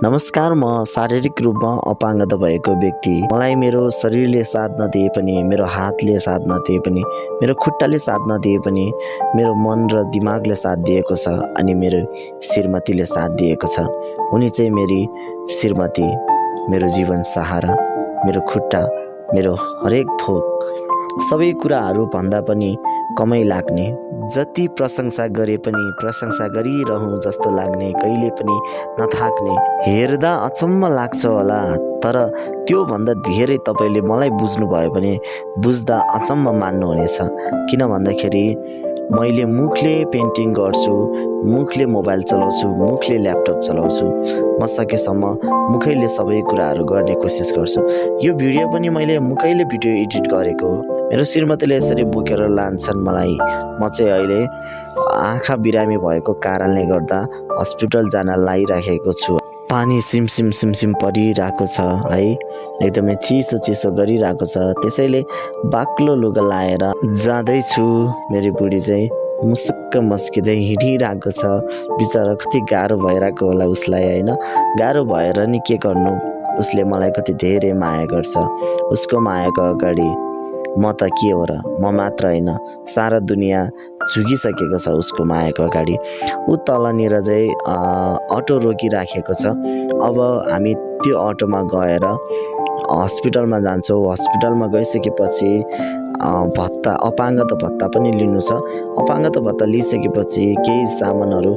नमस्कार, म शारीरिक रूपमा अपाङ्गता भएको व्यक्ति। मलाई मेरो शरीरले साथ नदिए पनि, मेरो हातले साथ नदिए पनि, मेरो खुट्टाले साथ नदिए पनि, मेरो मन र दिमागले साथ दिएको छ अनि मेरो श्रीमतीले साथ दिएको छ। उनी चाहिँ मेरी श्रीमती, मेरो जीवन सहारा, मेरो खुट्टा, मेरो हरेक थोक, सबै कुराहरू भन्दा पनि कमै लाग्ने। जति प्रशंसा गरे पनि प्रशंसा गरिरहँ जस्तो लाग्ने, कहिले पनि नथाक्ने। हेर्दा अचम्म लाग्छ होला, तर त्योभन्दा धेरै तपाईँले मलाई बुझ्नुभयो भने बुझ्दा अचम्म मान्नुहुनेछ। किन भन्दाखेरि मैले मुखले पेन्टिङ गर्छु, मुखले मोबाइल चलाउँछु, मुखले ल्यापटप चलाउँछु। म सकेसम्म मुखैले सबै कुराहरू गर्ने कोसिस गर्छु। यो भिडियो पनि मैले मुखैले भिडियो एडिट गरेको हो। मेरो श्रीमतीले यसरी बोकेर लान्छन् मलाई। म चाहिँ अहिले आँखा बिरामी भएको कारणले गर्दा हस्पिटल जान लागिराखेको छु। पानी सिमसिम सिमसिम परिरहेको छ है, एकदमै चिसो चिसो गरिरहेको छ। त्यसैले बाक्लो लुगा लाएर जाँदैछु। मेरी बुढी चाहिँ मुसुक्क मस्किँदै हिँडिरहेको छ। बिचरा कति गाह्रो भइरहेको होला उसलाई होइन। गाह्रो भएर नि के गर्नु, उसले मलाई कति धेरै माया गर्छ। उसको मायाको अगाडि म त के हो र, म मात्र होइन सारा दुनियाँ झुकिसकेको छ उसको मायाको अगाडि। ऊ तलनिर चाहिँ अटो रोकिराखेको छ। अब हामी त्यो अटोमा गएर हस्पिटलमा जान्छौँ। हस्पिटलमा गइसकेपछि भत्ता, अपाङ्गता भत्ता पनि लिनु छ। अपाङ्गता भत्ता लिइसकेपछि केही सामानहरू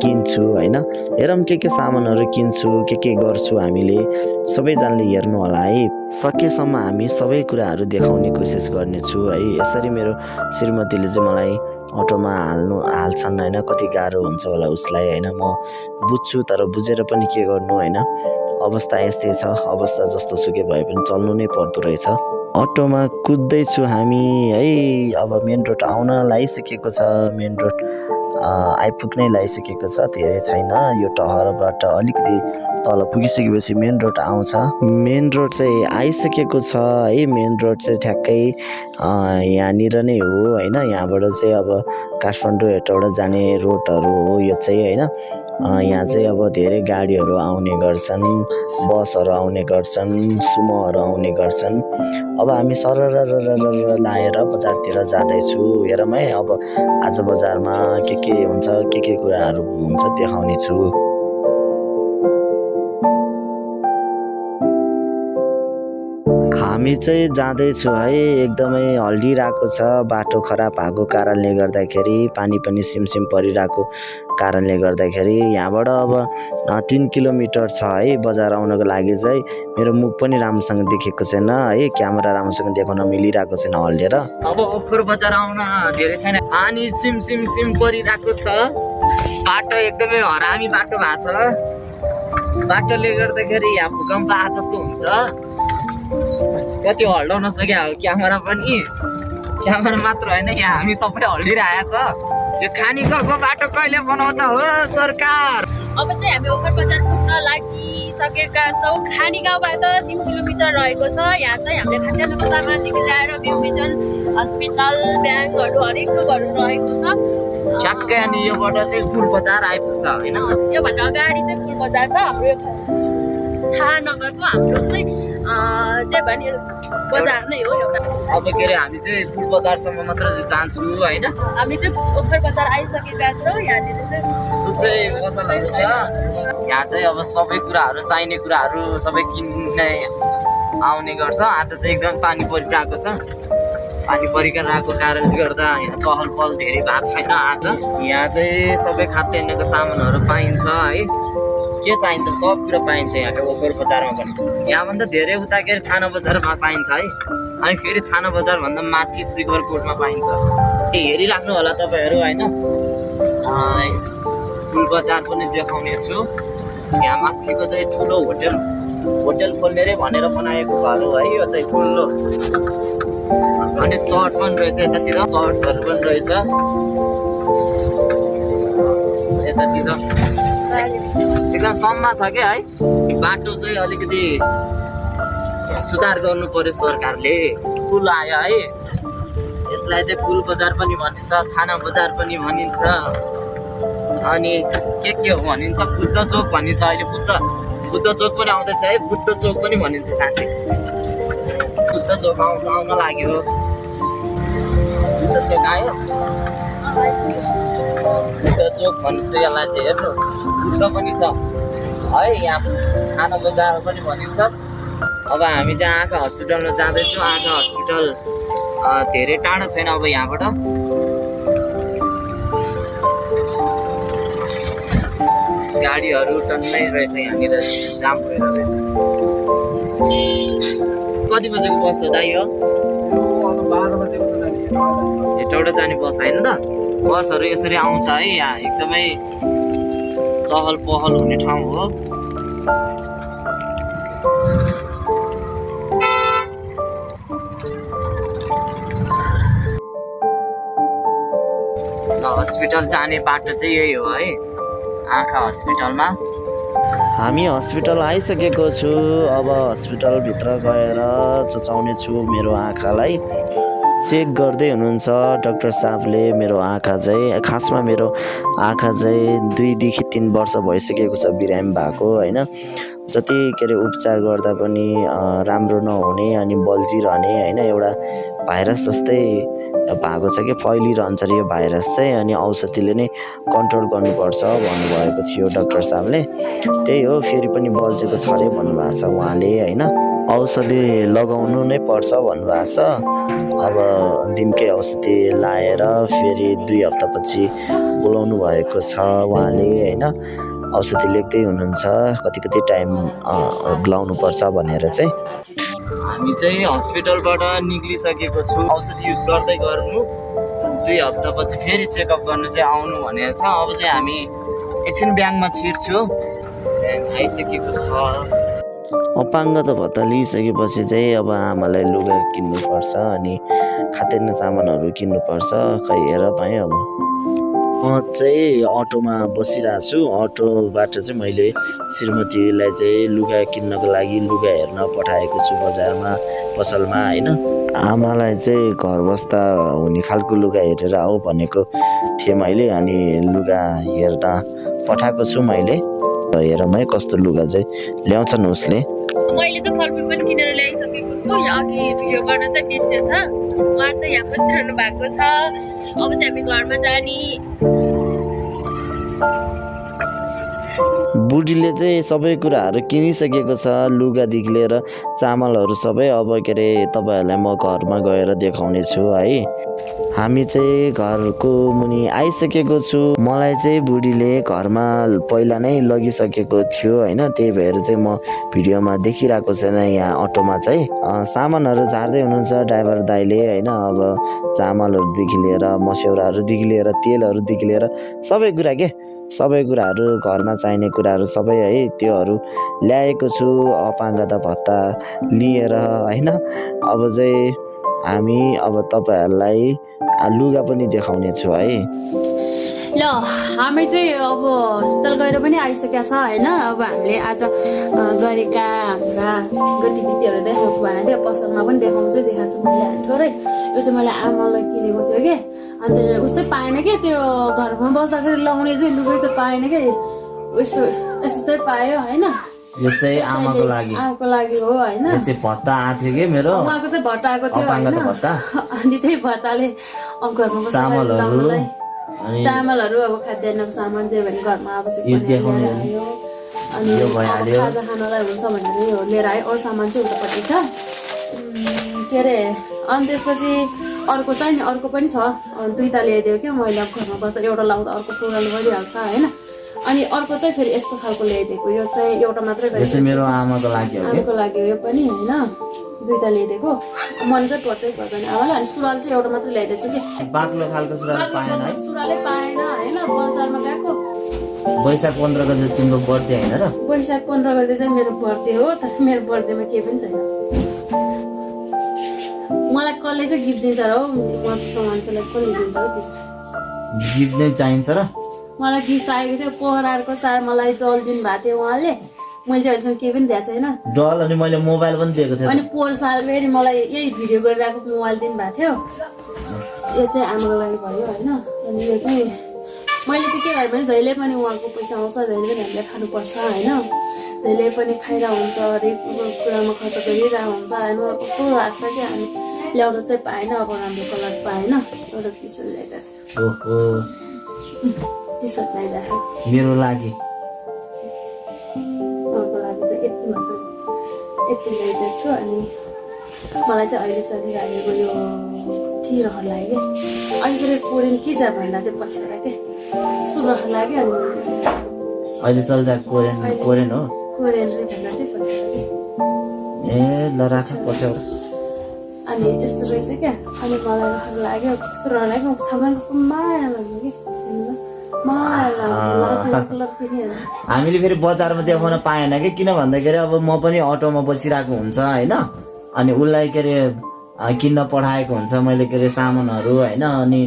किन्छु होइन। हेरौँ के सामानहरू किन्छु, के गर्छु हामीले सबैजनाले हेर्नु होला है। सकेसम्म हामी सबै कुराहरू देखाउने कोसिस गर्नेछु है। यसरी मेरो श्रीमतीले चाहिँ मलाई अटोमा हाल्छन् होइन। कति गाह्रो हुन्छ होला उसलाई होइन, म बुझ्छु। तर बुझेर पनि के गर्नु होइन, अवस्था यस्तै छ। अवस्था जस्तो सुकै भए पनि चल्नु नै पर्दो रहेछ। अटोमा कुद्दैछु हामी है। अब मेन रोड आउन लागिसकेको छ। मेन रोड आइपुग्नै लागिसकेको छ, धेरै छैन। यो टहरबाट अलिकति तल पुगिसकेपछि मेन रोड आउँछ। मेन रोड चाहिँ आइसकेको छ है। मेन रोड चाहिँ ठ्याक्कै यहाँनिर नै हो होइन। यहाँबाट चाहिँ अब काठमाडौँ हेटौँडा जाने रोडहरू हो यो चाहिँ होइन। यहाँ चाहिँ अब धेरै गाडीहरू आउने गर्छन्, बसहरू आउने गर्छन्, सुमोहरू आउने गर्छन्। अब हामी सरर लाएर बजारतिर जाँदैछु। हेरौँ है अब आज बजारमा के हुन्छ, के कुराहरू हुन्छ देखाउने छु। हामी चाहिँ जाँदैछु है। एकदमै हल्लिरहेको छ। बाटो खराब भएको कारणले गर्दाखेरि, पानी पनि सिमसिम परिरहेको कारणले गर्दाखेरि यहाँबाट अब 3 किलोमिटर छ है बजार आउनको लागि चाहिँ। मेरो मुख पनि राम्रोसँग देखेको छैन है, क्यामेरा राम्रोसँग देखाउन मिलिरहेको छैन हल्लिएर। अब ओखर बजार आउन धेरै छैन, पानी सिम परिरहेको छ। बाटो एकदमै हरामी बाटो भएको छ। बाटोले गर्दाखेरि यहाँ भूकम्प आए जस्तो हुन्छ। कति हल्लाउन सक्यो हो क्यामेरा पनि। क्यामेरा मात्र होइन, यहाँ हामी सबै हल्लिरहेको छ। यो खानीको बाटो कहिले बनाउँछ हो सरकार? अब चाहिँ हामी ओखर बजार पुग्न लागिसकेका छौँ। खानी गाउँबाट 3 किलोमिटर रहेको छ। यहाँ चाहिँ हामीले खाद्यान्नको सामानदेखि ल्याएर बिउबिजन, हस्पिटल, ब्याङ्कहरू हरेक थोकहरू रहेको छ। ठ्याक्कै अनि योबाट चाहिँ फुल बजार आइपुग्छ होइन। योभन्दा अगाडि चाहिँ फुल बजार छ हाम्रो। यो थाहा नगरको हाम्रो चाहिँ भने बजार नै हो एउटा। अब के अरे हामी चाहिँ फुल बजारसम्म मात्र जान्छु होइन। हामी चाहिँ ओखर बजार आइसकेका छौँ। यहाँनिर चाहिँ थुप्रै पसलहरू छ। यहाँ चाहिँ अब सबै कुराहरू, चाहिने कुराहरू सबै किन्ने आउने गर्छ। आज चाहिँ एकदम पानी परिरहेको छ। पानी परिरहेको कारणले गर्दा यहाँ चहल पहल धेरै भएको छैन आज। यहाँ चाहिँ सबै खाद्यान्नको सामानहरू पाइन्छ है। के चाहिन्छ सब कुरो पाइन्छ यहाँको ओखर बजारमा पनि। यहाँभन्दा धेरै उता के अरे थाना बजारमा पाइन्छ है। अनि फेरि थाना बजारभन्दा माथि शिखरकोटमा पाइन्छ। हेरिराख्नु होला तपाईँहरू होइन। फुल बजार पनि देखाउने छु। यहाँ माथिको चाहिँ ठुलो होटेल खोल्ने रे भनेर बनाएको घर हो है। यो चाहिँ ठुलो अनि चर्च पनि रहेछ यतातिर, चर्चहरू पनि रहेछ यतातिर। एकदम सम्मा छ क्या है। बाटो चाहिँ अलिकति सुधार गर्नु पर्यो सरकारले। पुल आयो है, यसलाई चाहिँ पुल बजार पनि भनिन्छ, थाना बजार पनि भनिन्छ। अनि के हो भनिन्छ, बुद्ध चोक भनिन्छ। अहिले बुद्ध चोक पनि आउँदैछ है, बुद्ध चोक पनि भनिन्छ साँच्चै। बुद्ध चोक आउन लाग्यो। बुद्ध चोक आयो, बुद्ध चोक भनिन्छ यसलाई चाहिँ। हेर्नुहोस् बुद्ध पनि छ है, यहाँ खाना बजार पनि भनिन्छ। अब हामी चाहिँ आँखा हस्पिटलमा जाँदैछौँ। आँखा हस्पिटल धेरै टाढो छैन अब यहाँबाट। गाडीहरू टन्नै रहेछ यहाँनिर, जाम भएर रहेछ। कति बजेको बस हो दाइ हो? 12 बजेको त नानी। हेटौँडा जाने बस होइन त? बसहरू यसरी आउँछ है, यहाँ एकदमै चहल पहल हुने ठाउँ हो। हस्पिटल जाने बाटो चाहिँ यही हो है, आँखा हस्पिटलमा। हामी हस्पिटल आइसकेको छु। अब हस्पिटलभित्र गएर चचाउने छु मेरो आँखालाई। चेक गर्दै हुनुहुन्छ डाक्टर साहबले मेरो आँखा चाहिँ। खासमा मेरो आँखा चाहिँ 2 देखि 3 वर्ष भइसकेको छ बिरामी भएको होइन। जति के अरे उपचार गर्दा पनि राम्रो नहुने अनि बल्झिरहने होइन, एउटा भाइरस जस्तै भएको छ कि फैलिरहन्छ यो भाइरस चाहिँ। अनि औषधिले नै कन्ट्रोल गर्नुपर्छ भन्नुभएको थियो डाक्टर साहबले। त्यही हो, फेरि पनि बल्झेको छ अरे भन्नुभएको छ उहाँले होइन। औषधि लगाउनु नै पर्छ भन्नुभएको छ। अब दिनकै औषधि लाएर फेरि 2 हप्तापछि बोलाउनु भएको छ उहाँले होइन। औषधि लेख्दै हुनुहुन्छ कति टाइम लाउनुपर्छ भनेर चाहिँ। हामी चाहिँ हस्पिटलबाट निक्लिसकेको छु। औषधि युज गर्दै गर्नु, 2 हप्तापछि फेरि चेकअप गर्नु चाहिँ आउनु भनेर छ। अब चाहिँ हामी एकछिन ब्याङ्कमा छिर्छु। ब्याङ्क आइसकेको छ। अपाङ्गता भत्ता लिइसकेपछि चाहिँ अब आमालाई लुगा किन्नुपर्छ अनि खाद्यान्न सामानहरू किन्नुपर्छ। खै हेर पाएँ। अब म चाहिँ अटोमा बसिरहेको छु। अटोबाट चाहिँ मैले श्रीमतीलाई चाहिँ लुगा किन्नको लागि लुगा हेर्न पठाएको छु बजारमा, पसलमा होइन। आमालाई चाहिँ घर बस्दा हुने खालको लुगा हेरेर आऊ भनेको थिएँ मैले। अनि लुगा हेर्न पठाएको छु मैले। हेरौँ है कस्तो लुगा चाहिँ ल्याउँछन् उसले। मैले चाहिँ फलफुल पनि किनेर ल्याइसकेको छु। यहाँ अघि भिडियो गर्न चाहिँ बिर्सेछ, उहाँ चाहिँ यहाँ बसिरहनु भएको छ। अब चाहिँ हामी घरमा जाने। बुढीले चाहिँ सबै कुराहरू किनिसकेको छ, लुगादेखि लिएर चामलहरू सबै। अब के अरे तपाईँहरूलाई म घरमा गएर देखाउने छु है। हामी चाहिँ घरको मुनि आइसकेको छु। मलाई चाहिँ बुढीले घरमा पहिला नै लगिसकेको थियो होइन। त्यही भएर चाहिँ म भिडियोमा देखिरहेको छैन। यहाँ अटोमा चाहिँ सामानहरू झार्दै हुनुहुन्छ ड्राइभर दाइले होइन। अब चामलहरूदेखि लिएर मस्यौराहरूदेखि लिएर तेलहरूदेखि लिएर सबै कुरा के, सबै कुराहरू घरमा चाहिने कुराहरू सबै है त्योहरू ल्याएको छु अपाङ्गता भत्ता लिएर होइन। अब चाहिँ हामी अब तपाईँहरूलाई लुगा पनि देखाउने छु है। ल हामी चाहिँ अब हस्पिटल गएर पनि आइसकेका छ होइन। अब हामीले आज गरेका हाम्रा गतिविधिहरू देखाउँछु भनेको थियो। पसलमा पनि देखाउँछु, देखाएको छु मैले थोरै। यो चाहिँ मैले आमालाई किनेको थियो कि, अन्त उस्तै पाएन कि त्यो घरमा बस्दाखेरि लगाउने चाहिँ लुगा त पाएन कि, यस्तो चाहिँ पायो होइन। यो चाहिँ आमाको लागि, आमाको लागि हो होइन। यो चाहिँ भत्ता आएको थियो कि मेरो, उहाँको चाहिँ भत्ता आएको थियो अपाङ्गता भत्ता। अनि त्यही भत्ताले अब घरमा चामलहरू चामलहरू अब खाद्यान्नको सामान चाहिँ भने घरमा आवश्यक आयो। अनि खाजा खानलाई हुन्छ भनेर यो लिएर आयो। अरू सामान चाहिँ उतापट्टि छ के अरे। अनि त्यसपछि अर्को चाहिँ नि अर्को पनि छ, 2टा ल्याइदियो क्या मैले। अब घरमा बस्दा एउटा लाउँदा अर्को पुरानो भइहाल्छ होइन। अनि अर्को चाहिँ फेरि यस्तो खालको ल्याइदिएको। यो चाहिँ एउटा मात्रै मेरो आमाको लागि हो, आमाको लागि हो यो पनि होइन। 2टा ल्याइदिएको। मन चाहिँ पर्छ पर्दैन आमालाई। अनि सुरुवाल चाहिँ एउटा मात्रै ल्याइदिएको छु कि, बाक्लो खालको सुरुवाल पाएन है। सुरुवालै पाएन होइन। बजारमा गएको वैशाख 15 गते तिम्रो बर्थडे होइन र? वैशाख 15 गते चाहिँ मेरो बर्थडे हो, तर मेरो बर्थडेमा केही पनि छैन। मलाई कसले चाहिँ गिफ्ट दिन्छ र? म जस्तो मान्छेलाई कसले दिन्छ हो गिफ्ट नै चाहिन्छ र? मलाई गिफ्ट चाहिएको थियो। पोखराको सार मलाई डल दिनुभएको थियो उहाँले। मैले चाहिँ अहिलेसम्म केही पनि दिएको छैन। डल अनि मैले मोबाइल पनि दिएको थिएँ। अनि पोहोर साल फेरि मलाई यही भिडियो गरिरहेको मोबाइल दिनुभएको थियो। यो चाहिँ आमाको लागि भयो होइन। अनि यो चाहिँ मैले चाहिँ के गरेँ भने जहिले पनि उहाँको पैसा आउँछ, जहिले पनि हामीले खानुपर्छ होइन। जहिले पनि खाइरहेको हुन्छ, हरेक कुरामा खर्च गरिरहेको हुन्छ होइन। मलाई कस्तो लाग्छ कि हामी ल्याउन चाहिँ पाएन, अब राम्रो कलर पाएन, एउटा टी सर्ट ल्याइरहेको छु। ओहो टी सर्ट ल्याइरहेको मेरो लागि उनको लागि चाहिँ यति मात्र यति ल्याइदिएको छु। अनि मलाई चाहिँ अहिले चलिरहेको यो कति रहर लाग्यो क्या, अहिले चाहिँ कोरियन के छ भन्दा चाहिँ पछ्याएर क्या यस्तो रहर लाग्यो। अनि अहिले चलिरहेको कोरियन हो। कोरियन रे भन्दा चाहिँ पछ्याएर क्या, ए ल राछ पछ्याउ। अनि यस्तो रहेछ क्या। अनि मलाई रहर लाग्यो, कस्तो रहर लाग्यो, छामाले कस्तो माया लाग्यो कि माया लाग्यो कलर किनिहाल्नु। हामीले फेरि बजारमा देखाउन पाएन कि, किन भन्दाखेरि अब म पनि अटोमा बसिरहेको हुन्छ होइन, अनि उसलाई के अरे किन्न पठाएको हुन्छ मैले के अरे सामानहरू होइन, अनि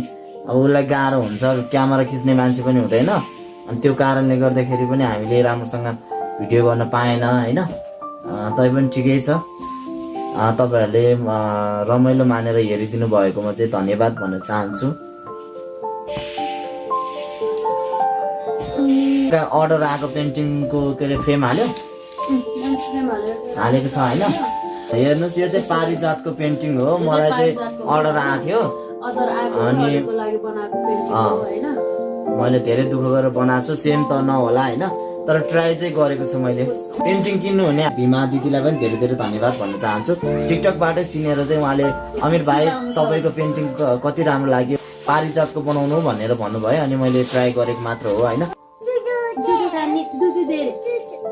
अब उसलाई गाह्रो हुन्छ, क्यामेरा खिच्ने मान्छे पनि हुँदैन, अनि त्यो कारणले गर्दाखेरि पनि हामीले राम्रोसँग भिडियो गर्न पाएन होइन। तैपनि ठिकै छ, तपाईँहरूले रमाइलो मानेर हेरिदिनु भएकोमा चाहिँ धन्यवाद भन्न चाहन्छु। अर्डर आएको पेन्टिङको के अरे फ्रेम हालेको छ होइन। हेर्नुहोस् यो चाहिँ पारिजातको पेन्टिङ हो, मलाई चाहिँ अर्डर आएको थियो, अनि मैले धेरै दुःख गरेर बनाएको छु। सेम त नहोला होइन, तर ट्राई चाहिँ गरेको छु मैले। पेन्टिङ किन्नु हुने भीमा दिदीलाई पनि धेरै धेरै धन्यवाद भन्न चाहन्छु। टिकटकबाटै चिनेर चाहिँ उहाँले अमिर भाइ तपाईँको पेन्टिङ कति राम्रो लाग्यो, पारिजातको बनाउनु भनेर भन्नुभयो, अनि मैले ट्राई गरेको मात्र हो होइन।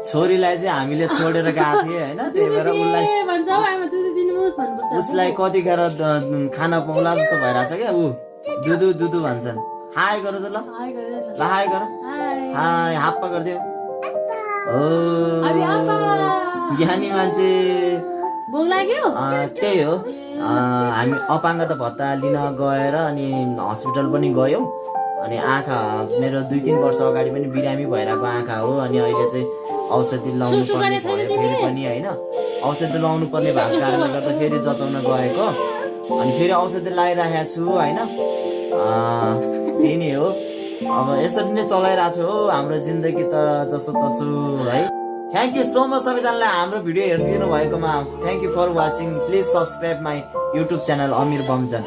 छोरीलाई चाहिँ हामीले छोडेर गएको थियौँ होइन, त्यही भएर उसलाई कतिखेर खाना पाउला जस्तो भइरहेछ क्या, ऊ दुधु दुधु भन्छन्। हाई गर त ल, ल हाई गर, हाई हाप्पा गरिदियो। हो ज्ञानी मान्छे त्यही हो। हामी अपाङ्गता भत्ता लिन गएर अनि हस्पिटल पनि गयौँ, अनि आँखा मेरो 2-3 वर्ष अगाडि पनि बिरामी भइरहेको आँखा हो, अनि अहिले चाहिँ औषधि लाउनु पर्ने भयो फेरि पनि होइन। औषधि लाउनु पर्ने भएको कारणले गर्दा फेरि जचाउन गएको, अनि फेरि औषधि लगाइरहेको छु होइन। त्यही नै हो, अब यसरी नै चलाइरहेको छु हो हाम्रो जिन्दगी त जसो तसो है। थ्याङ्क यू सो मच सबैजनालाई हाम्रो भिडियो हेरिदिनु भएकोमा। Thank you for watching. Please subscribe my YouTube channel Amir Bomjan.